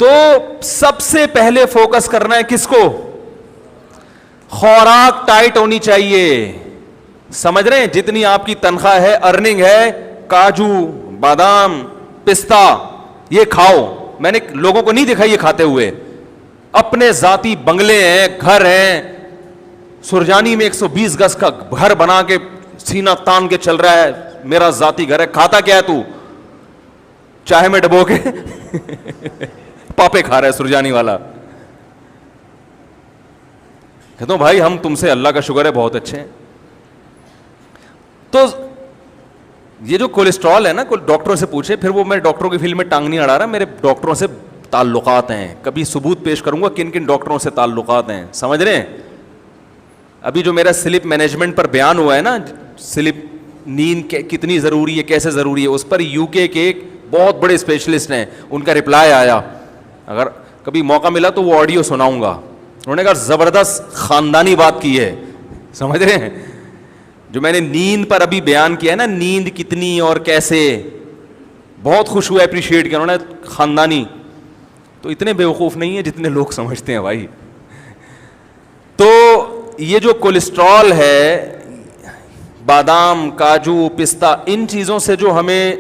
تو سب سے پہلے فوکس کرنا ہے کس کو؟ خوراک ٹائٹ ہونی چاہیے. سمجھ رہے ہیں؟ جتنی آپ کی تنخواہ ہے, ارننگ ہے, کاجو بادام پستہ یہ کھاؤ. میں نے لوگوں کو نہیں دیکھا یہ کھاتے ہوئے. اپنے ذاتی بنگلے ہیں, گھر ہیں, سرجانی میں 120 گز کا گھر بنا کے سینہ تان کے چل رہا ہے, میرا ذاتی گھر ہے. کھاتا کیا ہے تو؟ چائے میں ڈبو کے پاپے کھا رہا ہے سرجانی والا. کہتا ہوں بھائی ہم تم سے اللہ کا شکر ہے بہت اچھے ہیں. تو یہ جو کولیسٹرول ہے نا, ڈاکٹروں سے پوچھے, پھر وہ میں ڈاکٹروں کی فیلڈ میں ٹانگ نہیں اڑا رہا, میرے ڈاکٹروں سے تعلقات ہیں, کبھی ثبوت پیش کروں گا کن کن ڈاکٹروں سے تعلقات ہیں. سمجھ رہے ہیں؟ ابھی جو میرا سلیپ مینجمنٹ پر بیان ہوا ہے نا, سلیپ نیند کتنی ضروری ہے, کیسے ضروری ہے, اس پر یو کے ایک بہت بڑے اسپیشلسٹ ہیں, ان کا رپلائی آیا. اگر کبھی موقع ملا تو وہ آڈیو سناؤں گا. انہوں نے کہا زبردست خاندانی بات کی ہے. سمجھ رہے ہیں؟ جو میں نے نیند پر ابھی بیان کیا ہے نا, نیند کتنی اور کیسے, بہت خوش ہوا, اپریشیٹ کیا انہوں نے. خاندانی تو اتنے بیوقوف نہیں ہیں جتنے لوگ سمجھتے ہیں بھائی. تو یہ جو کولیسٹرول ہے, بادام کاجو پستہ, ان چیزوں سے جو ہمیں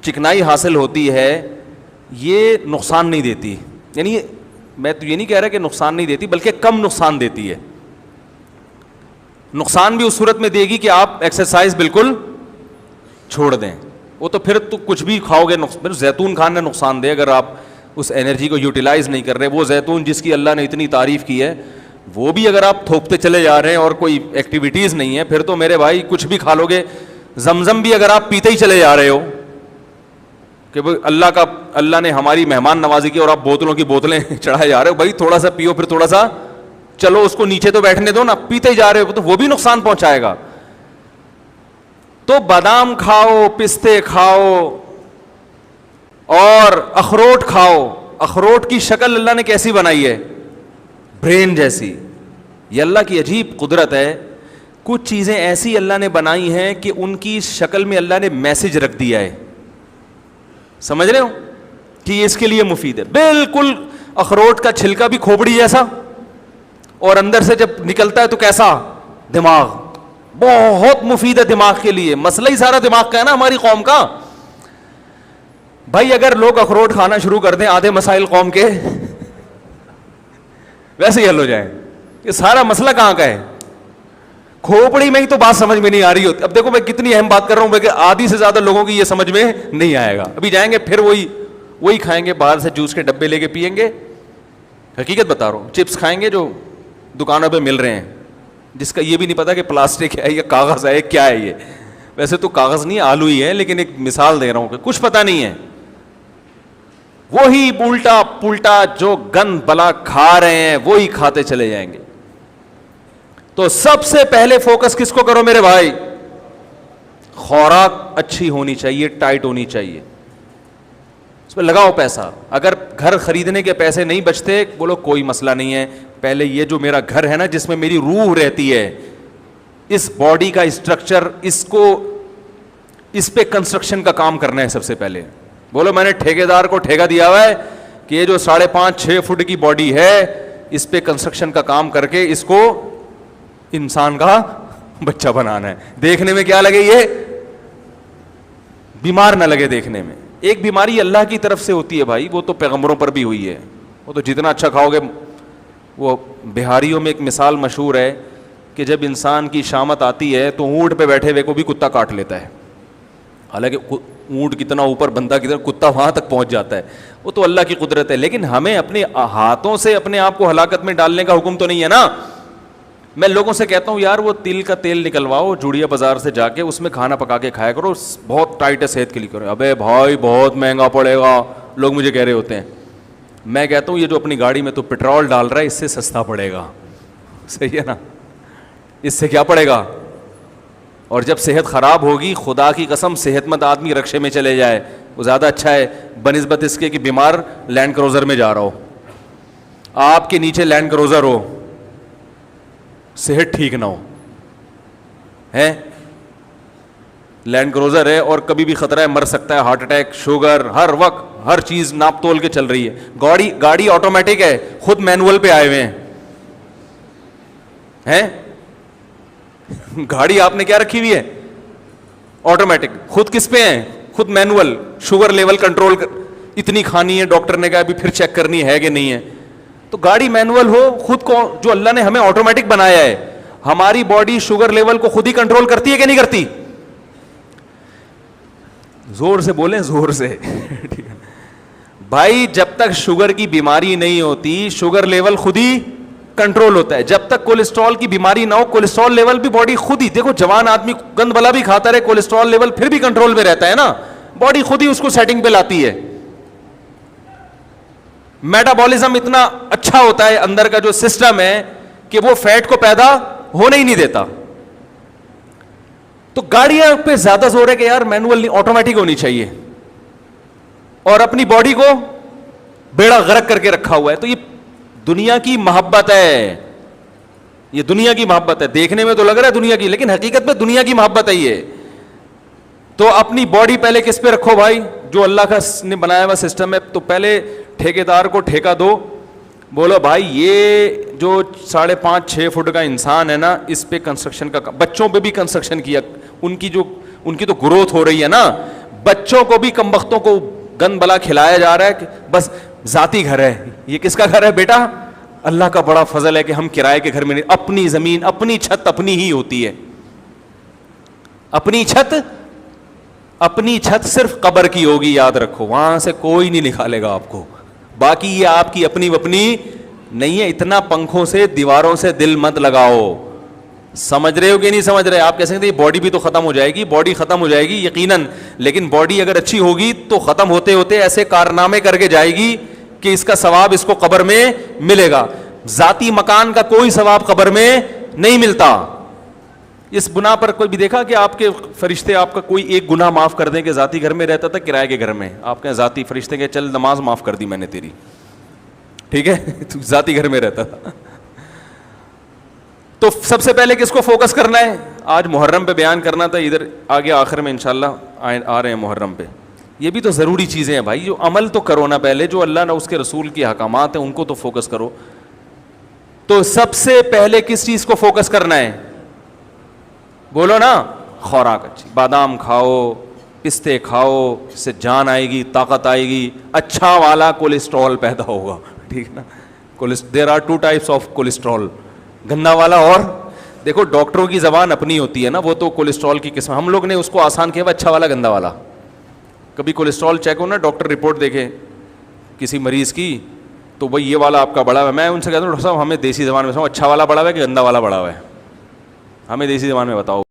چکنائی حاصل ہوتی ہے یہ نقصان نہیں دیتی. یعنی میں تو یہ نہیں کہہ رہا کہ نقصان نہیں دیتی, بلکہ کم نقصان دیتی ہے. نقصان بھی اس صورت میں دے گی کہ آپ ایکسرسائز بالکل چھوڑ دیں. وہ تو پھر تو کچھ بھی کھاؤ گے. زیتون کھانا نقصان دے اگر آپ اس انرجی کو یوٹیلائز نہیں کر رہے. وہ زیتون جس کی اللہ نے اتنی تعریف کی ہے, وہ بھی اگر آپ تھوپتے چلے جا رہے ہیں اور کوئی ایکٹیویٹیز نہیں ہے, پھر تو میرے بھائی کچھ بھی کھا لو گے. زمزم بھی اگر آپ پیتے ہی چلے جا رہے ہو کہ اللہ نے ہماری مہمان نوازی کی اور آپ بوتلوں کی بوتلیں چڑھائے جا رہے ہو, بھائی تھوڑا سا پیو, پھر تھوڑا سا چلو اس کو نیچے تو بیٹھنے دو نا. پیتے ہی جا رہے ہو تو وہ بھی نقصان پہنچائے گا. تو بادام کھاؤ, پستے کھاؤ اور اخروٹ کھاؤ. اخروٹ کی شکل اللہ نے کیسی بنائی ہے؟ برین جیسی. یہ اللہ کی عجیب قدرت ہے. کچھ چیزیں ایسی اللہ نے بنائی ہیں کہ ان کی شکل میں اللہ نے میسج رکھ دیا ہے. سمجھ رہے ہو کہ یہ اس کے لیے مفید ہے. بالکل اخروٹ کا چھلکا بھی کھوپڑی جیسا, اور اندر سے جب نکلتا ہے تو کیسا دماغ, بہت مفید ہے دماغ کے لیے. مسئلہ ہی سارا دماغ کا ہے نا ہماری قوم کا. بھائی اگر لوگ اخروٹ کھانا شروع کر دیں, آدھے مسائل قوم کے ویسے ہی حل ہو جائیں. یہ سارا مسئلہ کہاں کا ہے؟ کھوپڑی میں ہی تو بات سمجھ میں نہیں آ رہی ہوتی. اب دیکھو میں کتنی اہم بات کر رہا ہوں, کہ آدھی سے زیادہ لوگوں کی یہ سمجھ میں نہیں آئے گا. ابھی جائیں گے پھر وہی کھائیں گے, باہر سے جوس کے ڈبے لے کے پئیں گے. حقیقت بتا رہا ہوں, چپس کھائیں گے جو دکانوں پہ مل رہے ہیں, جس کا یہ بھی نہیں پتا کہ پلاسٹک ہے یا کاغذ ہے, کیا ہے یہ. ویسے تو کاغذ نہیں, آلو ہی ہے, لیکن ایک مثال دے رہا ہوں کہ کچھ پتا نہیں ہے. وہی الٹا پلٹا جو گند بلا کھا رہے ہیں وہی کھاتے چلے جائیں گے. تو سب سے پہلے فوکس کس کو کرو میرے بھائی؟ خوراک اچھی ہونی چاہیے, ٹائٹ ہونی چاہیے, اس پہ لگاؤ پیسہ. اگر گھر خریدنے کے پیسے نہیں بچتے, بولو کوئی مسئلہ نہیں ہے, پہلے یہ جو میرا گھر ہے نا جس میں میری روح رہتی ہے, اس باڈی کا اسٹرکچر, اس پہ کنسٹرکشن کا کام کرنا ہے سب سے پہلے. بولو میں نے ٹھیکیدار کو ٹھیکہ دیا ہوا ہے کہ یہ جو 5.5-6 فٹ کی باڈی ہے اس پہ کنسٹرکشن کا کام کر کے اس کو انسان کا بچہ بنانا ہے. دیکھنے میں کیا لگے, یہ بیمار نہ لگے دیکھنے میں. ایک بیماری اللہ کی طرف سے ہوتی ہے بھائی, وہ تو پیغمبروں پر بھی ہوئی ہے. وہ تو جتنا اچھا کھاؤ گے. وہ بہاریوں میں ایک مثال مشہور ہے کہ جب انسان کی شامت آتی ہے تو اونٹ پہ بیٹھے ہوئے کو بھی کتا کاٹ لیتا ہے. حالانکہ اونٹ کتنا اوپر, بندہ کتنا, کتا وہاں تک پہنچ جاتا ہے. وہ تو اللہ کی قدرت ہے. لیکن ہمیں اپنے ہاتھوں سے اپنے آپ کو ہلاکت میں ڈالنے کا حکم تو نہیں ہے نا. میں لوگوں سے کہتا ہوں یار وہ تل کا تیل نکلواؤ جوڑیا بازار سے جا کے, اس میں کھانا پکا کے کھایا کرو, بہت ٹائٹ ہے صحت کے لیے. کرو ابے بھائی بہت مہنگا پڑے گا, لوگ مجھے کہہ رہے ہوتے ہیں. میں کہتا ہوں یہ جو اپنی گاڑی میں تو پیٹرول ڈال رہا ہے اس سے سستا پڑے گا. صحیح ہے نا, اس سے کیا پڑے گا. اور جب صحت خراب ہوگی, خدا کی قسم صحت مند آدمی رکشے میں چلے جائے وہ زیادہ اچھا ہے بنسبت اس کے کہ بیمار لینڈ کروزر میں جا رہا ہو. آپ کے نیچے لینڈ کروزر ہو, صحت ٹھیک نہ ہو, ہے لینڈ کروزر ہے اور کبھی بھی خطرہ ہے, مر سکتا ہے, ہارٹ اٹیک, شوگر, ہر وقت ہر چیز ناپ تول کے چل رہی ہے. گاڑی آٹومیٹک ہے, خود مینول پہ آئے ہوئے ہیں. گاڑی آپ نے کیا رکھی ہوئی ہے؟ آٹومیٹک. خود کس پہ ہیں؟ خود مینول. شوگر لیول کنٹرول اتنی کھانی ہے, ڈاکٹر نے کہا ابھی پھر چیک کرنی ہے کہ نہیں ہے. تو گاڑی مینول ہو, خود کو جو اللہ نے ہمیں آٹومیٹک بنایا ہے, ہماری باڈی شوگر لیول کو خود ہی کنٹرول کرتی ہے کہ نہیں کرتی؟ زور سے بولیں, زور سے. بھائی جب تک شوگر کی بیماری نہیں ہوتی شوگر لیول خود ہی کنٹرول ہوتا ہے. جب تک کولیسٹرول کی بیماری نہ ہو کولیسٹرول لیول بھی باڈی خود ہی, دیکھو جوان آدمی گند بلا بھی کھاتا رہے کولیسٹرول لیول پھر بھی کنٹرول میں رہتا ہے نا, باڈی خود ہی اس کو سیٹنگ پہ لاتی ہے. میٹابولزم اتنا اچھا ہوتا ہے اندر کا جو سسٹم ہے کہ وہ فیٹ کو پیدا ہونے ہی نہیں دیتا. تو گاڑیاں پہ زیادہ زور ہے کہ یار مینول نہیں, آٹومیٹک ہونی چاہیے, اور اپنی باڈی کو بیڑا غرق کر کے رکھا ہوا ہے. تو یہ دنیا کی محبت ہے, یہ دنیا کی محبت ہے. دیکھنے میں تو لگ رہا ہے دنیا کی, لیکن حقیقت میں دنیا کی محبت ہے یہ. تو اپنی باڈی پہلے کس پہ رکھو بھائی؟ جو اللہ کا نے بنایا ہوا سسٹم ہے. تو پہلے ٹھیکیدار کو ٹھیکہ دو, بولو بھائی یہ جو 5.5-6 فٹ کا انسان ہے نا, اس پہ کنسٹرکشن کا, بچوں پہ بھی کنسٹرکشن کیا, ان کی تو گروتھ ہو رہی ہے نا. بچوں کو بھی کمبختوں کو گند بلا کھلایا جا رہا ہے کہ بس ذاتی گھر ہے. یہ کس کا گھر ہے بیٹا؟ اللہ کا بڑا فضل ہے کہ ہم کرائے کے گھر میں نہیں, اپنی زمین اپنی چھت اپنی ہی ہوتی ہے. اپنی چھت صرف قبر کی ہوگی, یاد رکھو, وہاں سے کوئی نہیں نکالے گا آپ کو. باقی یہ آپ کی اپنی نہیں ہے. اتنا پنکھوں سے دیواروں سے دل مت لگاؤ. سمجھ رہے ہو کہ نہیں سمجھ رہے؟ آپ کہہ سکتے ہیں باڈی بھی تو ختم ہو جائے گی, باڈی ختم ہو جائے گی یقیناً, لیکن باڈی اگر اچھی ہوگی تو ختم ہوتے ہوتے ایسے کارنامے کر کے جائے گی کہ اس کا ثواب اس کو قبر میں ملے گا. ذاتی مکان کا کوئی ثواب قبر میں نہیں ملتا. اس بنا پر کوئی بھی دیکھا کہ آپ کے فرشتے آپ کا کوئی ایک گناہ معاف کر دیں کہ ذاتی گھر میں رہتا تھا کرائے کے گھر میں, آپ کے ذاتی فرشتے کہ چل نماز معاف کر دی میں نے تیری, ٹھیک ہے, تو ذاتی گھر میں رہتا تھا. تو سب سے پہلے کس کو فوکس کرنا ہے؟ آج محرم پہ بیان کرنا تھا, ادھر آگے آخر میں انشاءاللہ آ رہے ہیں محرم پہ. یہ بھی تو ضروری چیزیں ہیں بھائی, جو عمل تو کرو نا پہلے, جو اللہ نے اس کے رسول کے احکامات ہیں ان کو تو فوکس کرو. تو سب سے پہلے کس چیز کو فوکس کرنا ہے؟ بولو نا, خوراک اچھی, بادام کھاؤ, پستے کھاؤ, اس سے جان آئے گی, طاقت آئے گی, اچھا والا کولیسٹرول پیدا ہوگا, ٹھیک نا. There are 2 types of cholesterol, گندا والا اور, دیکھو ڈاکٹروں کی زبان اپنی ہوتی ہے نا, وہ تو کولیسٹرول کی قسم, ہم لوگ نے اس کو آسان کیا, اچھا والا گندا والا. کبھی کولیسٹرول چیک ہو نا, ڈاکٹر رپورٹ دیکھے کسی مریض کی, تو بھائی یہ والا آپ کا بڑا ہوا ہے. میں ان سے کہتا ہوں ڈاکٹر صاحب ہمیں دیسی زبان میں اچھا والا بڑا ہوا ہے کہ گندا والا بڑا ہوا ہے, ہمیں دیسی زبان میں بتاؤ.